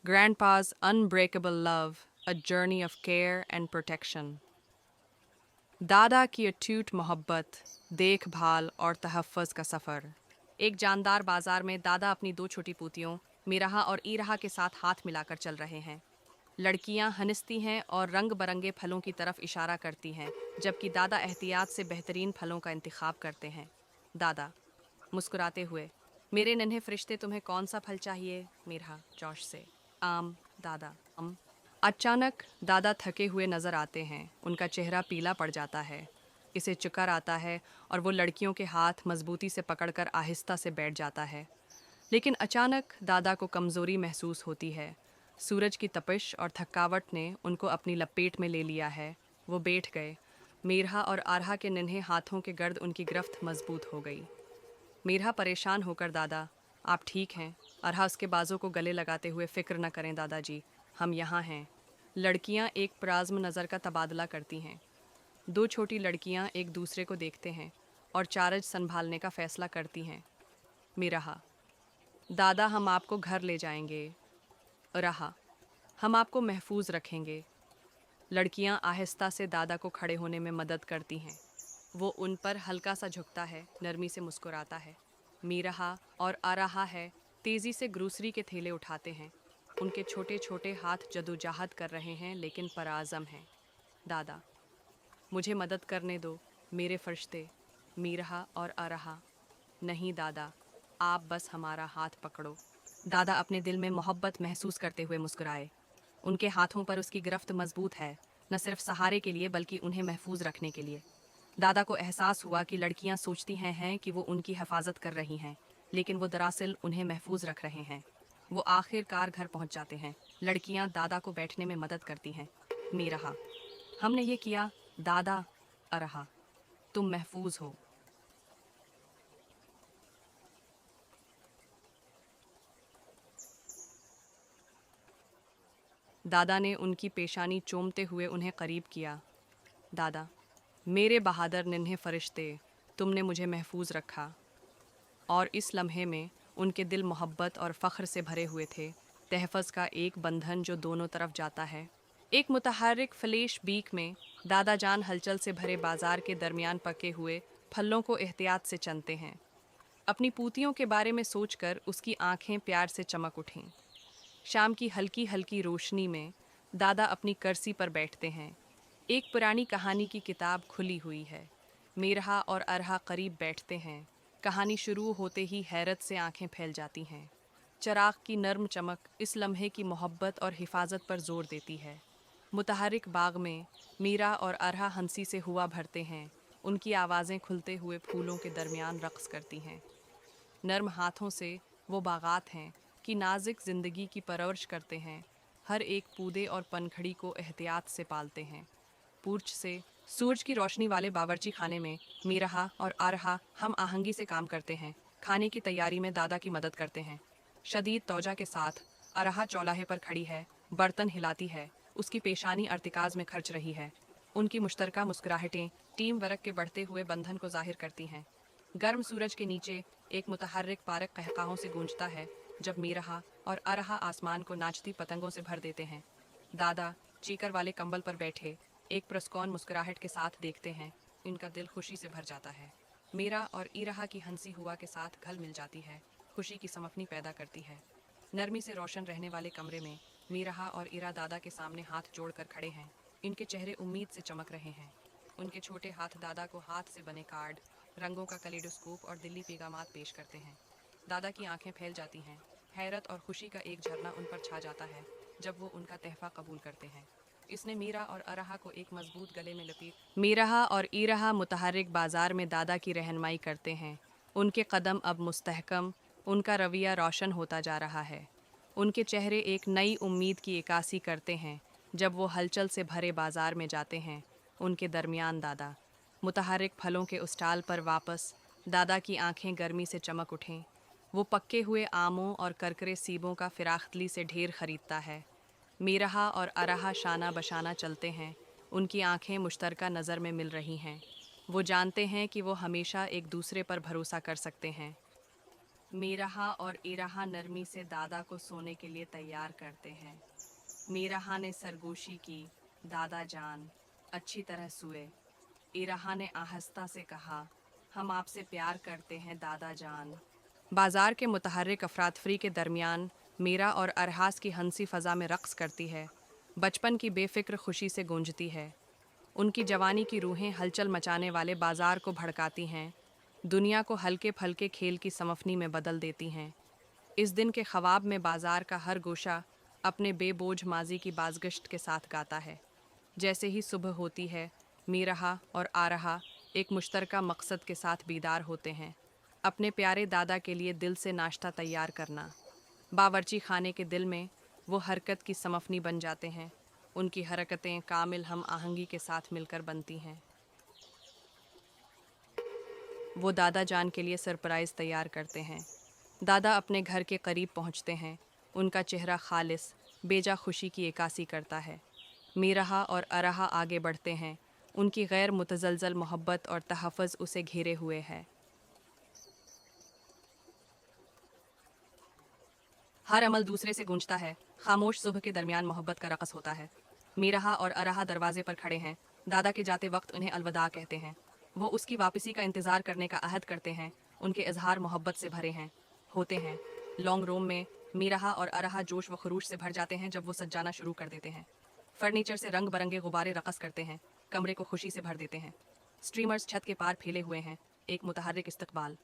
Grandpa's unbreakable love, a journey of care and protection. दादा की अटूट मोहब्बत, देखभाल और तहफ़्फ़ुज़ का सफ़र। एक जानदार बाजार में दादा अपनी दो छोटी पोतियों मीराहा और ईराहा के साथ हाथ मिलाकर चल रहे हैं। लड़कियां हंसती हैं और रंग बरंगे फलों की तरफ इशारा करती हैं, जबकि दादा एहतियात से बेहतरीन फलों का इंतखाब करते हैं। दादा मुस्कुराते हुए, मेरे नन्हे फरिश्ते, तुम्हें कौन सा फल चाहिए? मीरा जोश से, आम। दादा, आम। अचानक दादा थके हुए नजर आते हैं। उनका चेहरा पीला पड़ जाता है, इसे चक्कर आता है और वो लड़कियों के हाथ मजबूती से पकड़कर आहिस्ता से बैठ जाता है। लेकिन अचानक दादा को कमज़ोरी महसूस होती है। सूरज की तपिश और थकावट ने उनको अपनी लपेट में ले लिया है। वो बैठ गए। मीरहा और आरहा के नन्हे हाथों के गर्द उनकी गिरफ्त मजबूत हो गई। मीरहा परेशान होकर, दादा आप ठीक हैं? अरहा उसके बाजों को गले लगाते हुए, फ़िक्र न करें दादाजी, हम यहाँ हैं। लड़कियाँ एक प्राज़्म नज़र का तबादला करती हैं। दो छोटी लड़कियाँ एक दूसरे को देखते हैं और चारज संभालने का फ़ैसला करती हैं। मीराहा, दादा हम आपको घर ले जाएंगे। रहा, हम आपको महफूज रखेंगे। लड़कियां आहिस्ता से दादा को खड़े होने में मदद करती हैं। वो उन पर हल्का सा झुकता है, नरमी से मुस्कुराता है। मीरहा और आराहा है तेज़ी से ग्रोसरी के थैले उठाते हैं। उनके छोटे छोटे हाथ जदोजहद कर रहे हैं, लेकिन पराज़म हैं। दादा, मुझे मदद करने दो मेरे फरिश्ते। मीरहा और आराहा, नहीं दादा, आप बस हमारा हाथ पकड़ो। दादा अपने दिल में मोहब्बत महसूस करते हुए मुस्कुराए। उनके हाथों पर उसकी गिरफ्त मजबूत है, न सिर्फ सहारे के लिए बल्कि उन्हें महफूज रखने के लिए। दादा को एहसास हुआ कि लड़कियां सोचती हैं कि वो उनकी हिफाजत कर रही हैं, लेकिन वो दरअसल उन्हें महफूज रख रहे हैं। वो आखिरकार घर पहुंच जाते हैं। लड़कियां दादा को बैठने में मदद करती हैं। मीरहा, हमने ये किया दादा। अरहा, तुम महफूज हो। दादा ने उनकी पेशानी चूमते हुए उन्हें करीब किया। दादा, मेरे बहादुर नन्हे फरिश्ते, तुमने मुझे महफूज रखा। और इस लम्हे में उनके दिल मोहब्बत और फ़ख्र से भरे हुए थे। तहफ़्फ़ुज़ का एक बंधन जो दोनों तरफ जाता है। एक मुतहर्रिक फ्लैश बीक में दादा जान हलचल से भरे बाजार के दरमियान पके हुए फलों को एहतियात से चनते हैं। अपनी पूतियों के बारे में सोचकर उसकी आंखें प्यार से चमक उठीं। शाम की हल्की हल्की रोशनी में दादा अपनी कर्सी पर बैठते हैं। एक पुरानी कहानी की किताब खुली हुई है। मीरहा और अरहा करीब बैठते हैं। कहानी शुरू होते ही हैरत से आंखें फैल जाती हैं। चराग की नर्म चमक इस लम्हे की मोहब्बत और हिफाजत पर जोर देती है। मुतहरिक बाग में मीरा और अरहा हंसी से हुआ भरते हैं। उनकी आवाज़ें खुलते हुए फूलों के दरमियान रक़्स करती हैं। नर्म हाथों से वो बागात हैं कि नाजुक ज़िंदगी की परवरिश करते हैं। हर एक पौधे और पनखड़ी को एहतियात से पालते हैं। पूर्च से सूरज की रोशनी वाले बावर्ची खाने में मीरहा और आरहा हम आहंगी से काम करते हैं। खाने की तैयारी में दादा की मदद करते हैं। शदीद तौजा के साथ अरहा चौलाहे पर खड़ी है, बर्तन हिलाती है, उसकी पेशानी अर्तिकाज में खर्च रही है। उनकी मुश्तरका मुस्कुराहटें टीम वर्क के बढ़ते हुए बंधन को जाहिर करती हैं। गर्म सूरज के नीचे एक मुतहर्रिक पारक कहकाहों से गूंजता है, जब मीरहा और अरहा आसमान को नाचती पतंगों से भर देते हैं। दादा चीकर वाले कंबल पर बैठे एक पुरस्कौन मुस्कुराहट के साथ देखते हैं। इनका दिल खुशी से भर जाता है। मीरा और ईरहा की हंसी हुआ के साथ घल मिल जाती है, खुशी की समफनी पैदा करती है। नरमी से रोशन रहने वाले कमरे में मीरहा और ईरा दादा के सामने हाथ जोड़कर खड़े हैं। इनके चेहरे उम्मीद से चमक रहे हैं। उनके छोटे हाथ दादा को हाथ से बने कार्ड, रंगों का कलेडोस्कोप और दिल्ली पैगामात पेश करते हैं। दादा की आंखें फैल जाती हैं। हैरत और खुशी का एक झरना उन पर छा जाता है जब वो उनका तहफ़ा कबूल करते हैं। इसने मीरा और अरहा को एक मजबूत गले में लपेट। मीरहा और ईरहा मुतहर्रिक बाजार में दादा की रहनुमाई करते हैं। उनके कदम अब मुस्तहकम, उनका रवैया रोशन होता जा रहा है। उनके चेहरे एक नई उम्मीद की इक्कासी करते हैं जब वो हलचल से भरे बाजार में जाते हैं। उनके दरमियान दादा मुतहर्रिक फलों के उस स्टाल पर वापस। दादा की आंखें गर्मी से चमक उठें। वो पक्के हुए आमों और करकरे सीबों का फिराख्तली से ढेर खरीदता है। मीरहा और अरहा शाना बशाना चलते हैं। उनकी आंखें मुश्तरका नज़र में मिल रही हैं। वो जानते हैं कि वो हमेशा एक दूसरे पर भरोसा कर सकते हैं। मीराहा और इराहा नरमी से दादा को सोने के लिए तैयार करते हैं। मीराहा ने सरगोशी की, दादा जान अच्छी तरह सोए। इराहा ने आहिस्ता से कहा, हम आपसे प्यार करते हैं दादा जान। बाजार के मुतहर्रिक अफरातफरी के दरमियान मीरा और अरहास की हंसी फ़ज़ा में रक़्स करती है, बचपन की बेफ़िक्र खुशी से गूंजती है। उनकी जवानी की रूहें हलचल मचाने वाले बाजार को भड़काती हैं, दुनिया को हल्के फलके खेल की समफनी में बदल देती हैं। इस दिन के ख्वाब में बाजार का हर गोशा अपने बेबोझ माजी की बाज़गश्त के साथ गाता है। जैसे ही सुबह होती है, मीराहा और आरहा एक मुश्तरका मकसद के साथ बीदार होते हैं, अपने प्यारे दादा के लिए दिल से नाश्ता तैयार करना। बावर्ची खाने के दिल में वो हरकत की समफनी बन जाते हैं। उनकी हरकतें कामिल हम आहंगी के साथ मिलकर बनती हैं। वो दादा जान के लिए सरप्राइज़ तैयार करते हैं। दादा अपने घर के करीब पहुंचते हैं। उनका चेहरा खालिस बेजा खुशी की इक्कासी करता है। मीराहा और अरहा आगे बढ़ते हैं। उनकी गैर मुतज़लज़ल मोहब्बत और तहफ़्फ़ुज़ उसे घेरे हुए है। हर अमल दूसरे से गूंजता है। खामोश सुबह के दरमियान मोहब्बत का रक़स होता है। मीराहा और अरहा दरवाजे पर खड़े हैं। दादा के जाते वक्त उन्हें अलविदा कहते हैं। वो उसकी वापसी का इंतज़ार करने का अहद करते हैं। उनके इजहार मोहब्बत से भरे हैं होते हैं। लॉन्ग रूम में मीराहा और अरहा जोश व खरूश से भर जाते हैं जब वो सजाना शुरू कर देते हैं। फर्नीचर से रंग बरंगे गुब्बारे रक़स करते हैं, कमरे को खुशी से भर देते हैं। स्ट्रीमर्स छत के पार फैले हुए हैं, एक मुतहर्रिक इस्तकबाल।